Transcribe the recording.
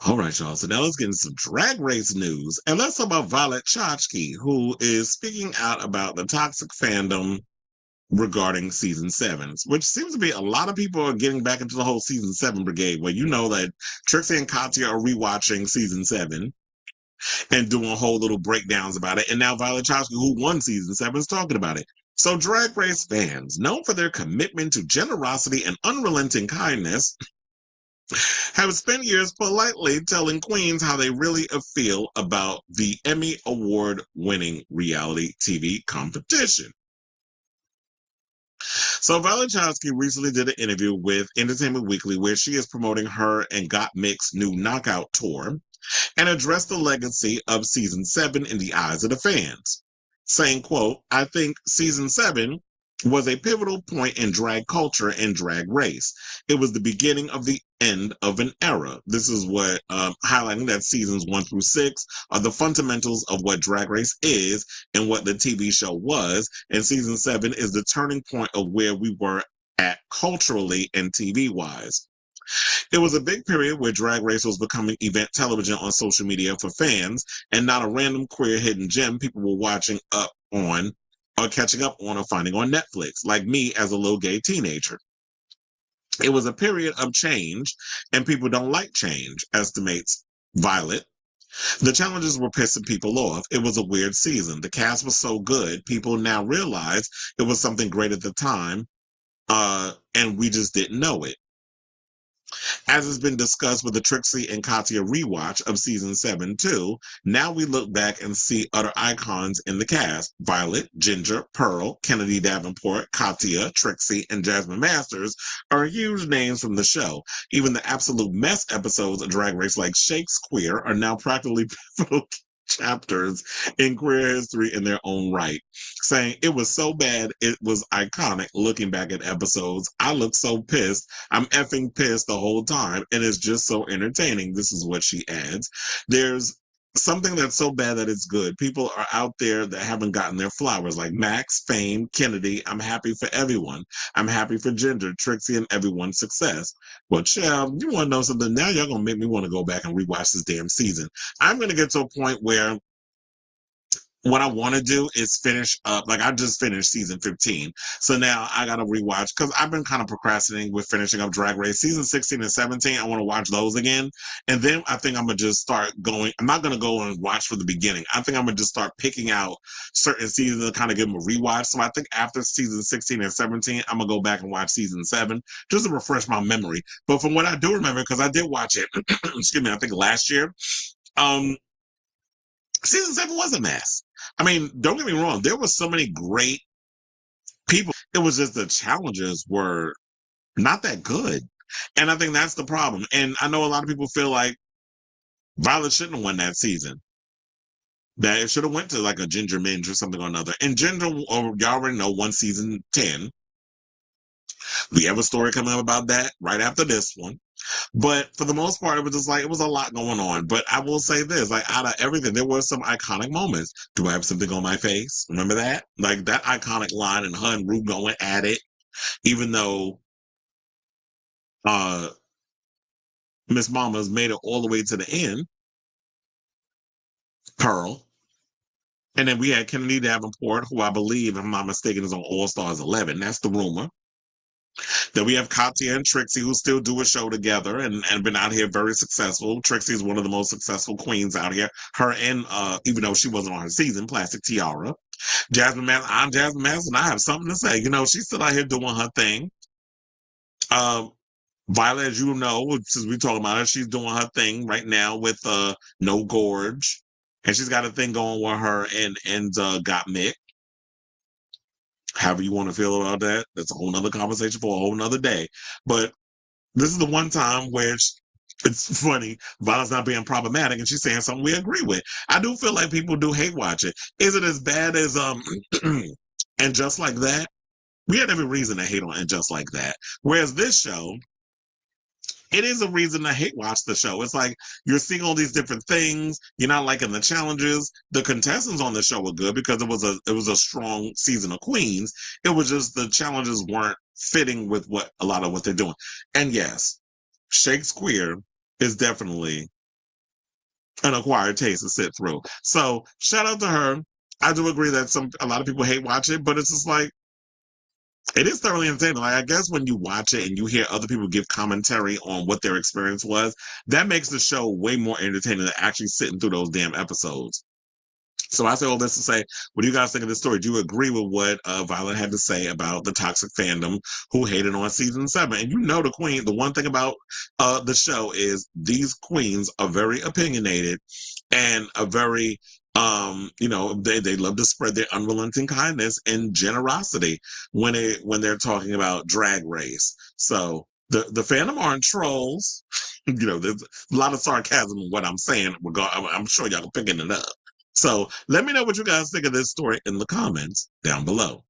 All right, y'all. So now let's get into some drag race news. And let's talk about Violet Chachki, who is speaking out about the toxic fandom regarding season sevens, which seems to be a lot of people are getting back into the whole season seven brigade, where you know that Trixie and Katya are rewatching season seven and doing whole little breakdowns about it. And now Violet Chachki, who won season seven, is talking about it. So drag race fans, known for their commitment to generosity and unrelenting kindness, have spent years politely telling queens how they really feel about the Emmy Award winning reality TV competition. So Valachowski recently did an interview with Entertainment Weekly where she is promoting her and Got Mix's new Knockout tour and addressed the legacy of season seven in the eyes of the fans, saying, quote, "I think season seven was a pivotal point in drag culture and drag race. It was the beginning of the end of an era." This is what highlighting that seasons 1 through 6 are the fundamentals of what drag race is and what the TV show was. And season seven is the turning point of where we were at culturally and TV wise. It was a big period where Drag Race was becoming event television on social media for fans and not a random queer hidden gem people were watching up on or catching up on or finding on Netflix, like me as a little gay teenager. It was a period of change, and people don't like change, estimates Violet. The challenges were pissing people off. It was a weird season. The cast was so good, people now realize it was something great at the time, and we just didn't know it. As has been discussed with the Trixie and Katya rewatch of season 7 too, now we look back and see other icons in the cast. Violet, Ginger, Pearl, Kennedy Davenport, Katya, Trixie, and Jasmine Masters are huge names from the show. Even the absolute mess episodes of Drag Race like Shakespeare are now practically pivotal chapters in queer history in their own right, saying it was so bad it was iconic. Looking back at episodes, I look so pissed. I'm effing pissed the whole time, and it's just so entertaining. This is what she adds. There's something that's so bad that it's good. People are out there that haven't gotten their flowers, like Max, Fame, Kennedy. I'm happy for everyone. I'm happy for Ginger, Trixie, and everyone's success. Well, child, you want to know something? Now y'all gonna make me want to go back and rewatch this damn season. I'm gonna get to a point where what I want to do is finish up. Like I just finished season 15, so now I gotta rewatch because I've been kind of procrastinating with finishing up Drag Race season 16 and 17. I want to watch those again, and then I think I'm gonna just start going. I'm not gonna go and watch from the beginning. I think I'm gonna just start picking out certain seasons and kind of give them a rewatch. So I think after season 16 and 17, I'm gonna go back and watch season 7 just to refresh my memory. But from what I do remember, because I did watch it, excuse me, I think last year. Um, Season 7 was a mess. I mean, don't get me wrong, there were so many great people. It was just the challenges were not that good. And I think that's the problem. And I know a lot of people feel like Violet shouldn't have won that season. That it should have went to like a Ginger Minge or something or another. And Ginger, y'all already know, won season 10. We have a story coming up about that right after this one. But for the most part, it was just like it was a lot going on. But I will say this: like out of everything, there were some iconic moments. Do I have something on my face? Remember that? Like that iconic line and her and Rue going at it, even though uh Miss Mama's made it all the way to the end, Pearl. And then we had Kennedy Davenport, who I believe, if I'm not mistaken, is on All Stars 11. That's the rumor. Then we have Katya and Trixie, who still do a show together and been out here very successful. Trixie is one of the most successful queens out here. Her and even though she wasn't on her season, Plastic Tiara. Jasmine Mass, I'm Jasmine Mass, and I have something to say. You know, she's still out here doing her thing. Um, Violet, as you know, since we talking about her, she's doing her thing right now with No Gorge. And she's got a thing going with her and Got Mick. However you want to feel about that, that's a whole nother conversation for a whole nother day. But this is the one time where it's funny. Violet's not being problematic, and she's saying something we agree with. I do feel like people do hate watch it. Is it as bad as and Just Like That? We had every reason to hate on And Just Like That. Whereas this show, it is a reason to hate watch the show. It's like you're seeing all these different things. You're not liking the challenges. The contestants on the show were good because it was a strong season of queens. It was just the challenges weren't fitting with what a lot of what they're doing. And yes, Shakespeare is definitely an acquired taste to sit through. So shout out to her. I do agree that a lot of people hate watch it, but it's just like it is thoroughly entertaining. Like I guess when you watch it and you hear other people give commentary on what their experience was, that makes the show way more entertaining than actually sitting through those damn episodes. So I say all this to say, what do you guys think of this story? Do you agree with what Violet had to say about the toxic fandom who hated on season 7? And you know the queen, the one thing about the show is these queens are very opinionated and a very they love to spread their unrelenting kindness and generosity when they're talking about drag race. So the fandom aren't trolls. There's a lot of sarcasm in what I'm saying. I'm sure y'all are picking it up. So let me know what you guys think of this story in the comments down below.